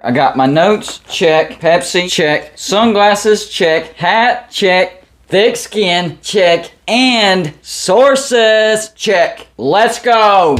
I got my notes, check. Pepsi, check. Sunglasses, check. Hat, check. Thick skin, check. And sources, check. Let's go.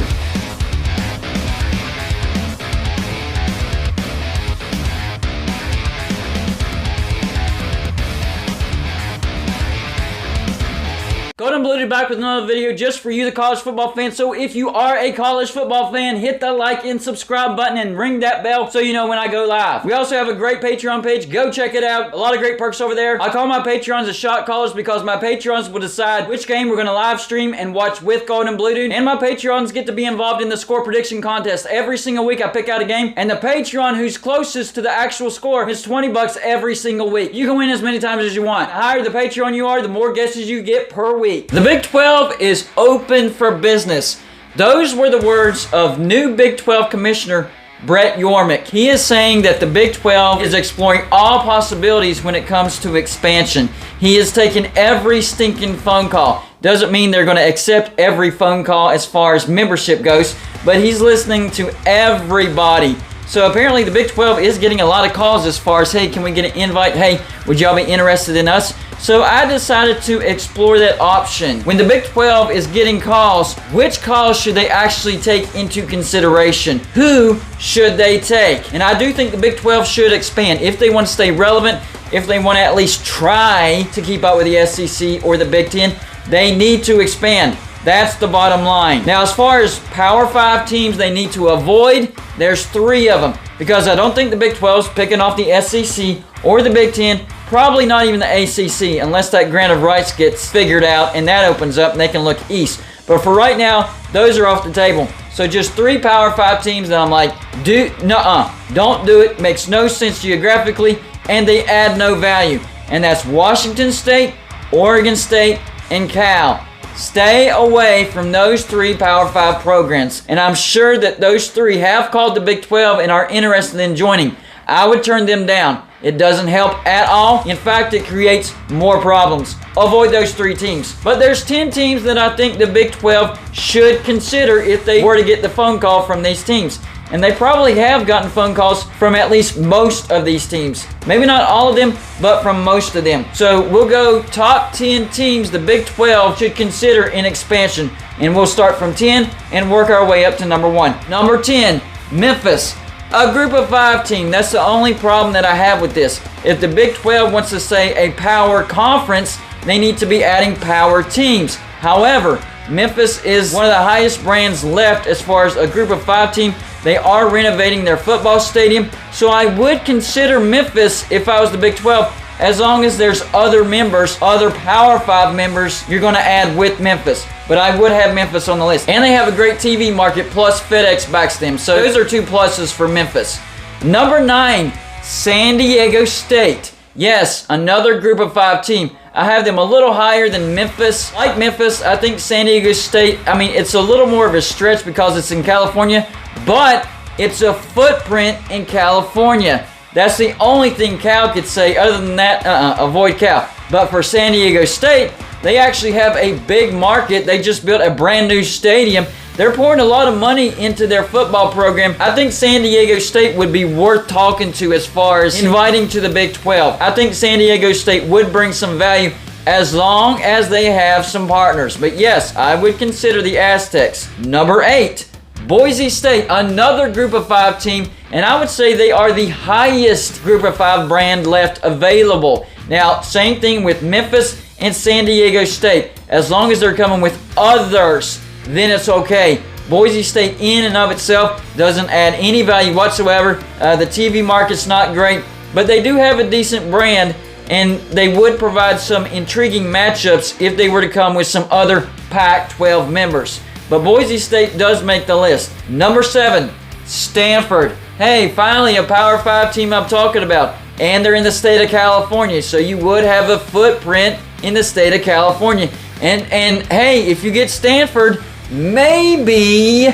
Golden Blued back with another video just for you, the college football fan. So if you are a college football fan, hit the like and subscribe button and ring that bell so you know when I go live. We also have a great Patreon page. Go check it out. A lot of great perks over there. I call my Patreons the shot callers because my Patreons will decide which game we're going to live stream and watch with Golden Blued. And my Patreons get to be involved in the score prediction contest. Every single week I pick out a game, and the Patreon who's closest to the actual score is $20 every single week. You can win as many times as you want. The higher the Patreon you are, the more guesses you get per week. The Big 12 is open for business. Those were the words of new Big 12 Commissioner Brett Yormark. He is saying that the Big 12 is exploring all possibilities when it comes to expansion. He is taking every stinking phone call. Doesn't mean they're going to accept every phone call as far as membership goes, but he's listening to everybody. So apparently the Big 12 is getting a lot of calls as far as, hey, can we get an invite? Hey, would y'all be interested in us? So I decided to explore that option. When the Big 12 is getting calls, which calls should they actually take into consideration? Who should they take? And I do think the Big 12 should expand. If they want to stay relevant, if they want to at least try to keep up with the SEC or the Big Ten, they need to expand. That's the bottom line. Now, as far as Power 5 teams they need to avoid, there's 3 of them. Because I don't think the Big 12 is picking off the SEC or the Big Ten, probably not even the ACC, unless that grant of rights gets figured out and that opens up and they can look east. But for right now, those are off the table. So just 3 Power 5 teams that I'm like, don't do it. Makes no sense geographically, and they add no value. And that's Washington State, Oregon State, and Cal. Stay away from those 3 Power 5 programs. And I'm sure that those 3 have called the Big 12 and are interested in joining. I would turn them down. It doesn't help at all. In fact, it creates more problems. Avoid those 3 teams. But there's 10 teams that I think the Big 12 should consider if they were to get the phone call from these teams. And they probably have gotten phone calls from at least most of these teams. Maybe not all of them, but from most of them. So we'll go top 10 teams the Big 12 should consider in expansion. And we'll start from 10 and work our way up to number 1. Number 10, Memphis. A group of 5 team. That's the only problem that I have with this. If the Big 12 wants to say a power conference, they need to be adding power teams. However, Memphis is one of the highest brands left as far as a group of 5 team. They are renovating their football stadium, so I would consider Memphis if I was the Big 12, as long as there's other members, other Power 5 members you're going to add with Memphis. But I would have Memphis on the list. And they have a great TV market, plus FedEx backs them. So those are 2 pluses for Memphis. Number 9, San Diego State. Yes, another group of 5 team. I have them a little higher than Memphis. Like Memphis, I think San Diego State, it's a little more of a stretch because it's in California, but it's a footprint in California. That's the only thing Cal could say. Other than that, avoid Cal. But for San Diego State, they actually have a big market. They just built a brand new stadium. They're pouring a lot of money into their football program. I think San Diego State would be worth talking to as far as inviting to the Big 12. I think San Diego State would bring some value as long as they have some partners. But yes, I would consider the Aztecs. Number 8, Boise State, another group of 5 team, and I would say they are the highest group of 5 brand left available. Now, same thing with Memphis and San Diego State. As long as they're coming with others, then it's okay. Boise State in and of itself doesn't add any value whatsoever. The TV market's not great, but they do have a decent brand, and they would provide some intriguing matchups if they were to come with some other Pac-12 members. But Boise State does make the list. Number 7, Stanford. Hey, finally a Power 5 team I'm talking about. And they're in the state of California, so you would have a footprint in the state of California. And hey, if you get Stanford, maybe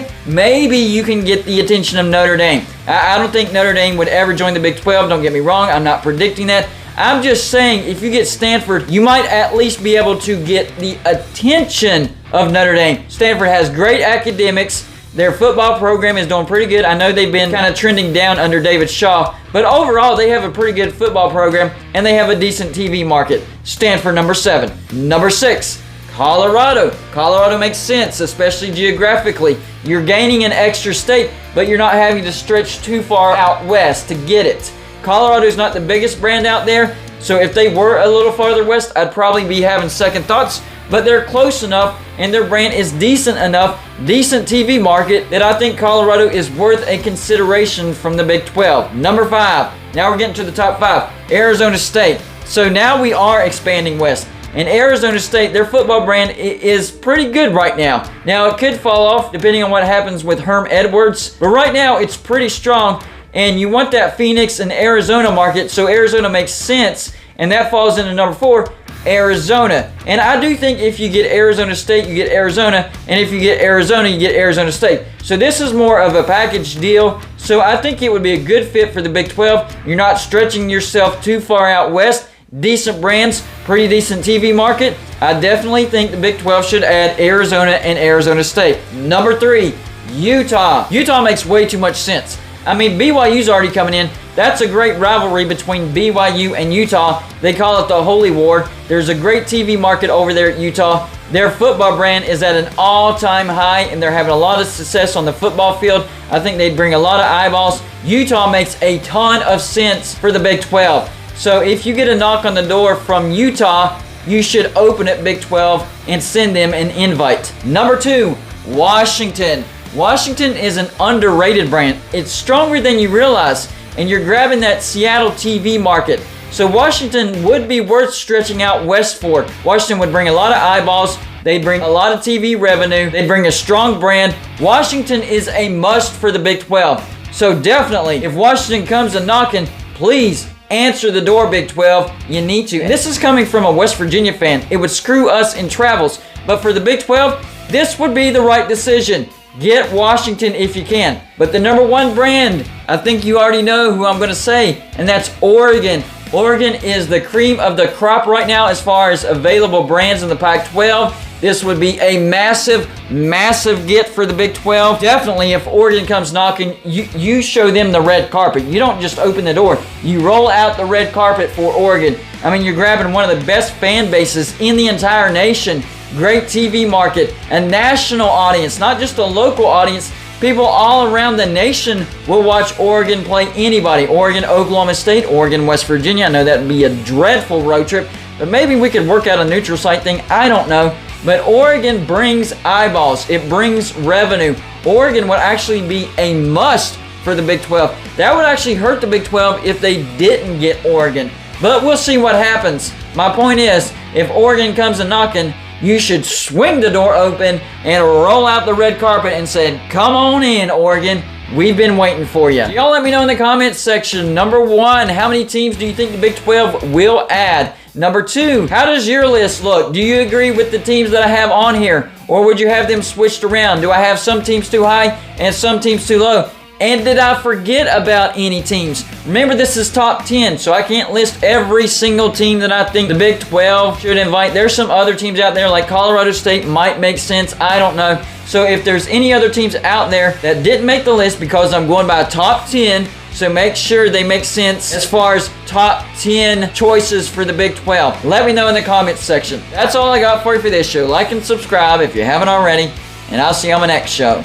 you can get the attention of Notre Dame. I don't think Notre Dame would ever join the Big 12. Don't get me wrong. I'm not predicting that. I'm just saying, if you get Stanford, you might at least be able to get the attention of Notre Dame. Stanford has great academics. Their football program is doing pretty good. I know they've been kind of trending down under David Shaw, but overall they have a pretty good football program and they have a decent TV market. Stanford, number 7. Number 6, Colorado. Colorado makes sense, especially geographically. You're gaining an extra state, but you're not having to stretch too far out west to get it. Colorado's not the biggest brand out there, so if they were a little farther west, I'd probably be having second thoughts, but they're close enough and their brand is decent enough, decent TV market, that I think Colorado is worth a consideration from the Big 12. Number 5, now we're getting to the top 5, Arizona State. So now we are expanding west. And Arizona State, their football brand is pretty good right now. Now, it could fall off depending on what happens with Herm Edwards, but right now it's pretty strong, and you want that Phoenix and Arizona market, so Arizona makes sense, and that falls into number 4, Arizona. And I do think if you get Arizona State, you get Arizona, and if you get Arizona, you get Arizona State. So this is more of a package deal, so I think it would be a good fit for the Big 12. You're not stretching yourself too far out west. Decent brands, pretty decent TV market. I definitely think the Big 12 should add Arizona and Arizona State. Number 3, Utah. Utah makes way too much sense. I mean, BYU's already coming in. That's a great rivalry between BYU and Utah. They call it the Holy War. There's a great TV market over there at Utah. Their football brand is at an all-time high, and they're having a lot of success on the football field. I think they'd bring a lot of eyeballs. Utah makes a ton of sense for the Big 12. So if you get a knock on the door from Utah, you should open it Big 12 and send them an invite. Number 2, Washington. Washington is an underrated brand. It's stronger than you realize, and you're grabbing that Seattle TV market. So Washington would be worth stretching out west for. Washington would bring a lot of eyeballs. They'd bring a lot of TV revenue. They'd bring a strong brand. Washington is a must for the Big 12. So definitely, if Washington comes a knocking, please answer the door, Big 12. You need to. And this is coming from a West Virginia fan. It would screw us in travels. But for the Big 12, this would be the right decision. Get Washington if you can. But the number 1 brand, I think you already know who I'm going to say, and that's Oregon. Oregon is the cream of the crop right now as far as available brands in the Pac-12. This would be a massive, massive get for the Big 12. Definitely, if Oregon comes knocking, you show them the red carpet. You don't just open the door. You roll out the red carpet for Oregon. I mean, you're grabbing one of the best fan bases in the entire nation. Great TV market, a national audience, not just a local audience. People all around the nation will watch Oregon play anybody. Oregon, Oklahoma State, Oregon, West Virginia. I know that would be a dreadful road trip, but maybe we could work out a neutral site thing. I don't know. But Oregon brings eyeballs. It brings revenue. Oregon would actually be a must for the Big 12. That would actually hurt the Big 12 if they didn't get Oregon. But we'll see what happens. My point is, if Oregon comes a knocking, you should swing the door open and roll out the red carpet and say, come on in, Oregon. We've been waiting for you. Y'all let me know in the comments section. Number 1, how many teams do you think the Big 12 will add? Number 2, how does your list look? Do you agree with the teams that I have on here? Or would you have them switched around? Do I have some teams too high and some teams too low? And did I forget about any teams? Remember, this is top 10, so I can't list every single team that I think the Big 12 should invite. There's some other teams out there like Colorado State might make sense. I don't know. So if there's any other teams out there that didn't make the list, because I'm going by top 10, so make sure they make sense as far as top 10 choices for the Big 12. Let me know in the comments section. That's all I got for you for this show. Like and subscribe if you haven't already, and I'll see you on my next show.